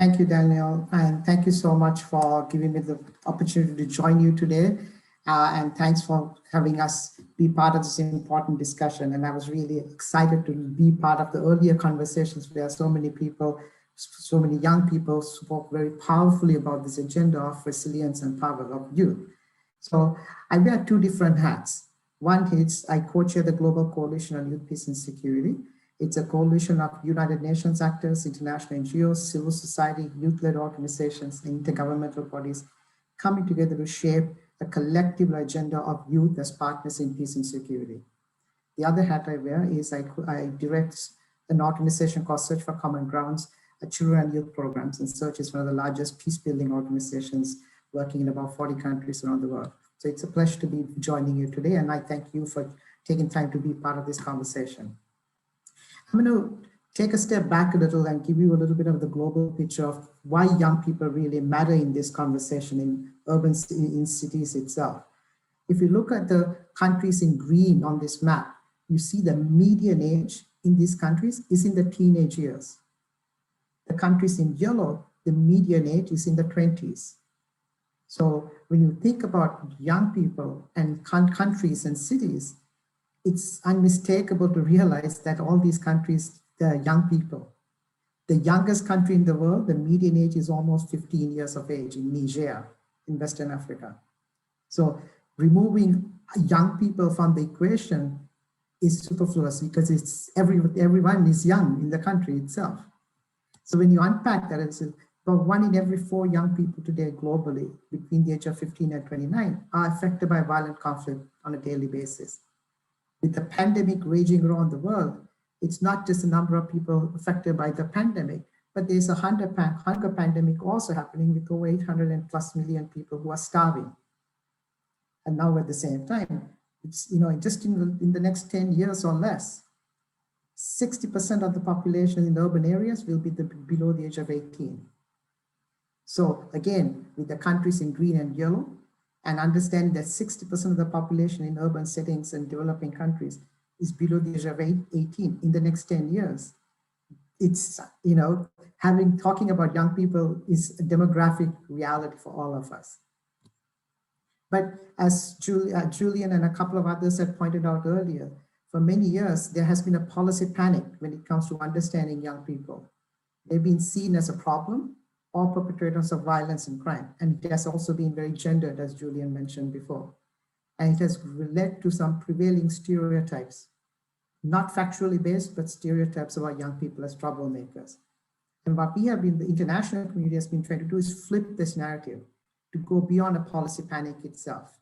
Thank you, Daniel, and thank you so much for giving me the opportunity to join you today. And thanks for having us be part of this important discussion. And I was really excited to be part of the earlier conversations where so many people, so many young people spoke very powerfully about this agenda of resilience and power of youth. So I wear two different hats. One is I co-chair the Global Coalition on Youth, Peace and Security. It's a coalition of United Nations actors, international NGOs, civil society, youth-led organizations, and intergovernmental bodies coming together to shape a collective agenda of youth as partners in peace and security. The other hat I wear is I direct an organization called Search for Common Grounds, a children and youth programs, and Search is one of the largest peace-building organizations working in about 40 countries around the world. So it's a pleasure to be joining you today, and I thank you for taking time to be part of this conversation. I'm going to take a step back a little and give you a little bit of the global picture of why young people really matter in this conversation in cities itself. If you look at the countries in green on this map, you see the median age in these countries is in the teenage years. The countries in yellow, the median age is in the 20s. So when you think about young people and countries and cities, it's unmistakable to realize that all these countries, they're young people. The youngest country in the world, the median age is almost 15 years of age in Niger, in Western Africa. So removing young people from the equation is superfluous because it's everyone is young in the country itself. So when you unpack that, it's about 1 in every 4 young people today globally between the age of 15 and 29 are affected by violent conflict on a daily basis. With the pandemic raging around the world, it's not just the number of people affected by the pandemic, but there's a hunger pandemic also happening with over 800+ million people who are starving. And now at the same time, it's, just in the next 10 years or less, 60% of the population in the urban areas will be below the age of 18. So again, with the countries in green and yellow, and understand that 60% of the population in urban settings and developing countries is below the age of 18 in the next 10 years. It's, talking about young people is a demographic reality for all of us. But as Julian and a couple of others had pointed out earlier, for many years, there has been a policy panic when it comes to understanding young people. They've been seen as a problem or perpetrators of violence and crime. And it has also been very gendered, as Julian mentioned before. And it has led to some prevailing stereotypes, not factually based, but stereotypes about young people as troublemakers. And what we have been, the international community has been trying to do is flip this narrative to go beyond a policy panic itself.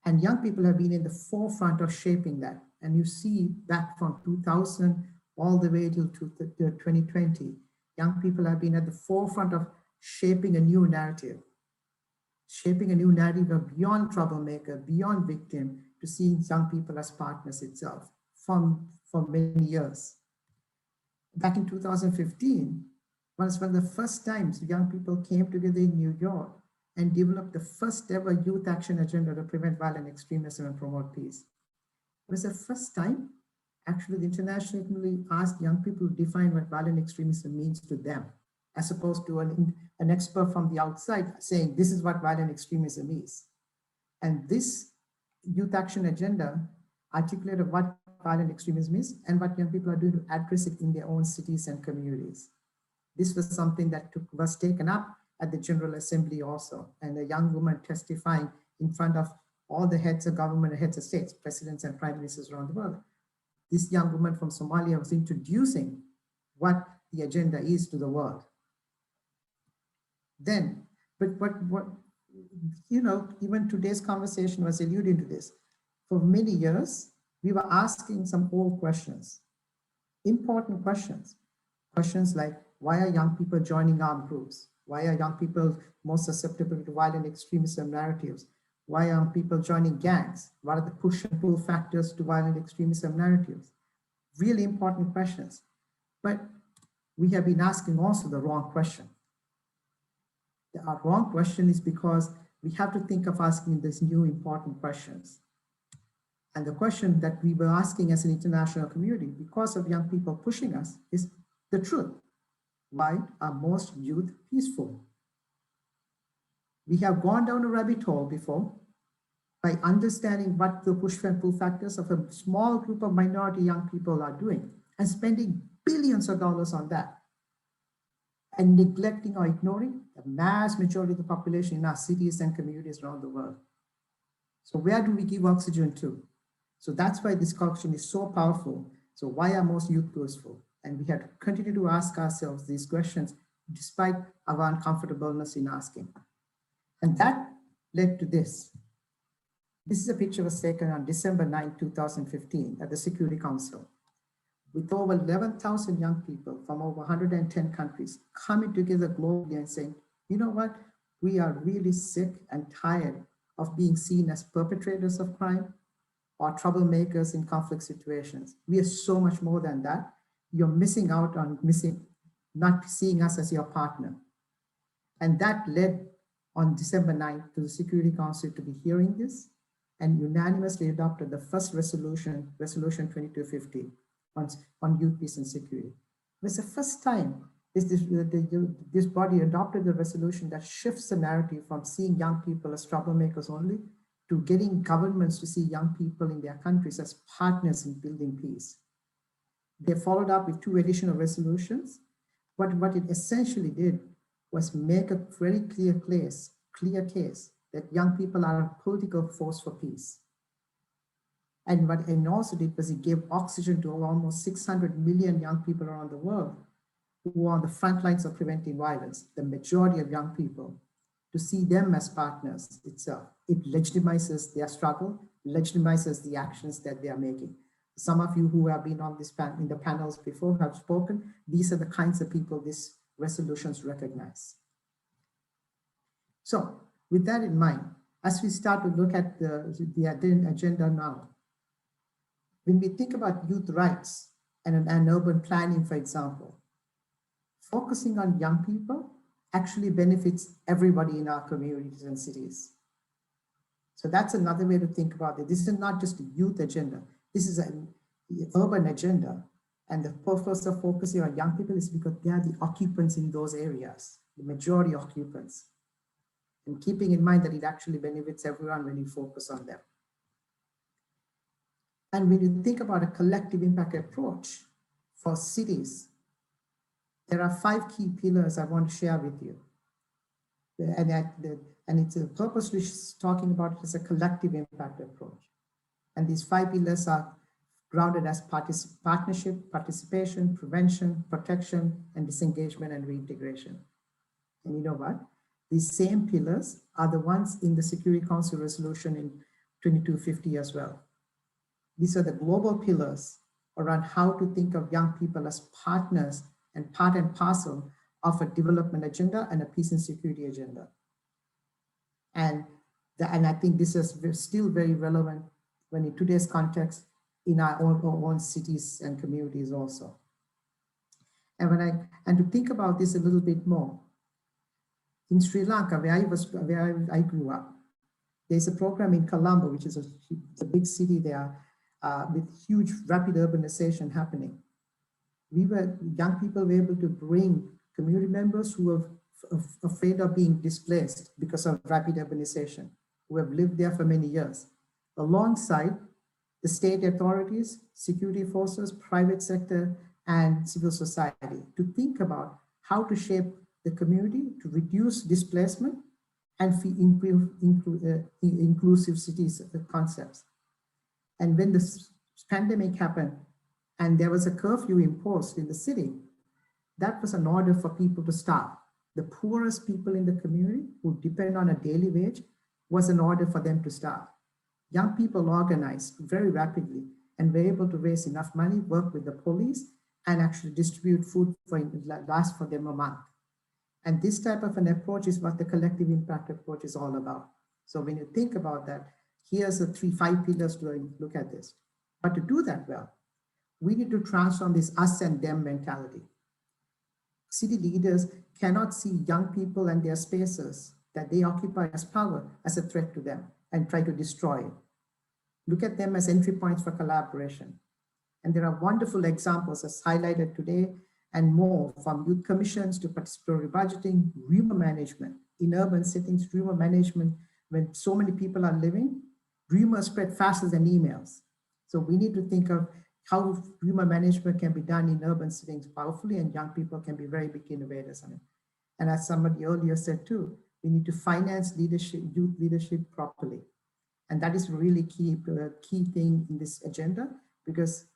And young people have been in the forefront of shaping that. And you see that from 2000 all the way till 2020. Young people have been at the forefront of shaping a new narrative of beyond troublemaker, beyond victim, to seeing young people as partners itself for many years. Back in 2015, was one of the first times young people came together in New York and developed the first ever youth action agenda to prevent violent extremism and promote peace. It was the first time actually the international community asked young people to define what violent extremism means to them, as opposed to an expert from the outside saying, this is what violent extremism is. And this youth action agenda articulated what violent extremism is and what young people are doing to address it in their own cities and communities. This was something that was taken up at the General Assembly also, and a young woman testifying in front of all the heads of government and heads of states, presidents and prime ministers around the world. This young woman from Somalia was introducing what the agenda is to the world. Then, but what even today's conversation was alluding to this. For many years, we were asking some old questions, important questions. Questions like, why are young people joining armed groups? Why are young people more susceptible to violent extremism narratives? Why are people joining gangs? What are the push and pull factors to violent extremism narratives? Really important questions. But we have been asking also the wrong question. Our wrong question is because we have to think of asking these new important questions. And the question that we were asking as an international community, because of young people pushing us, is the truth. Why are most youth peaceful? We have gone down a rabbit hole before by understanding what the push and pull factors of a small group of minority young people are doing and spending billions of dollars on that and neglecting or ignoring the mass majority of the population in our cities and communities around the world. So where do we give oxygen to? So that's why this question is so powerful. So why are most youth peaceful? And we have to continue to ask ourselves these questions despite our uncomfortableness in asking. And that led to this. This is a picture was taken on December 9, 2015 at the Security Council, with over 11,000 young people from over 110 countries coming together globally and saying, you know what, we are really sick and tired of being seen as perpetrators of crime or troublemakers in conflict situations. We are so much more than that. You're missing out on not seeing us as your partner. And that led on December 9th to the Security Council to be hearing this and unanimously adopted the first resolution, Resolution 2250, on youth, peace, and security. It was the first time this body adopted a resolution that shifts the narrative from seeing young people as troublemakers only to getting governments to see young people in their countries as partners in building peace. They followed up with 2 additional resolutions, but what it essentially did was make a very clear case that young people are a political force for peace. And what it also did was it gave oxygen to almost 600 million young people around the world who are on the front lines of preventing violence, the majority of young people, to see them as partners itself. It legitimizes their struggle, legitimizes the actions that they are making. Some of you who have been on this in the panels before have spoken. These are the kinds of people these resolutions recognize. So with that in mind, as we start to look at the agenda now, when we think about youth rights and urban planning, for example, focusing on young people actually benefits everybody in our communities and cities. So that's another way to think about it. This is not just a youth agenda. This is an urban agenda. And the purpose of focusing on young people is because they are the occupants in those areas, the majority occupants. And keeping in mind that it actually benefits everyone when you focus on them. And when you think about a collective impact approach for cities, there are 5 key pillars I want to share with you. And it's a purposely talking about it as a collective impact approach. And these 5 pillars are grounded as partnership, participation, prevention, protection, and disengagement and reintegration. And you know what? These same pillars are the ones in the Security Council resolution in 2250 as well. These are the global pillars around how to think of young people as partners and part and parcel of a development agenda and a peace and security agenda. And I think this is still very relevant when in today's context in our own cities and communities also. And to think about this a little bit more, in Sri Lanka, where I grew up, there's a program in Colombo, which is a big city there with huge rapid urbanization happening. Young people were able to bring community members who were afraid of being displaced because of rapid urbanization, who have lived there for many years, alongside the state authorities, security forces, private sector, and civil society to think about how to shape the community to reduce displacement and improve inclusive cities concepts. And when this pandemic happened and there was a curfew imposed in the city, that was an order for people to stop. The poorest people in the community who depend on a daily wage was an order for them to stop. Young people organized very rapidly and were able to raise enough money, work with the police, and actually distribute food last for them a month. And this type of an approach is what the collective impact approach is all about. So when you think about that, here's the 5 pillars to look at this. But to do that well, we need to transform this us and them mentality. City leaders cannot see young people and their spaces that they occupy as power as a threat to them and try to destroy it. Look at them as entry points for collaboration. And there are wonderful examples as highlighted today and more, from youth commissions to participatory budgeting, rumor management. In urban settings, rumor management, when so many people are living, rumors spread faster than emails. So we need to think of how rumor management can be done in urban settings powerfully, and young people can be very big innovators on it. And as somebody earlier said too, we need to finance leadership, youth leadership properly. And that is really key thing in this agenda, because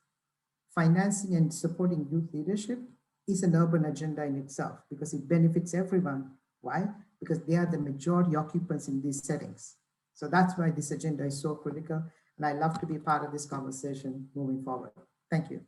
financing and supporting youth leadership is an urban agenda in itself, because it benefits everyone. Why? Because they are the majority occupants in these settings. So that's why this agenda is so critical. And I love to be part of this conversation moving forward. Thank you.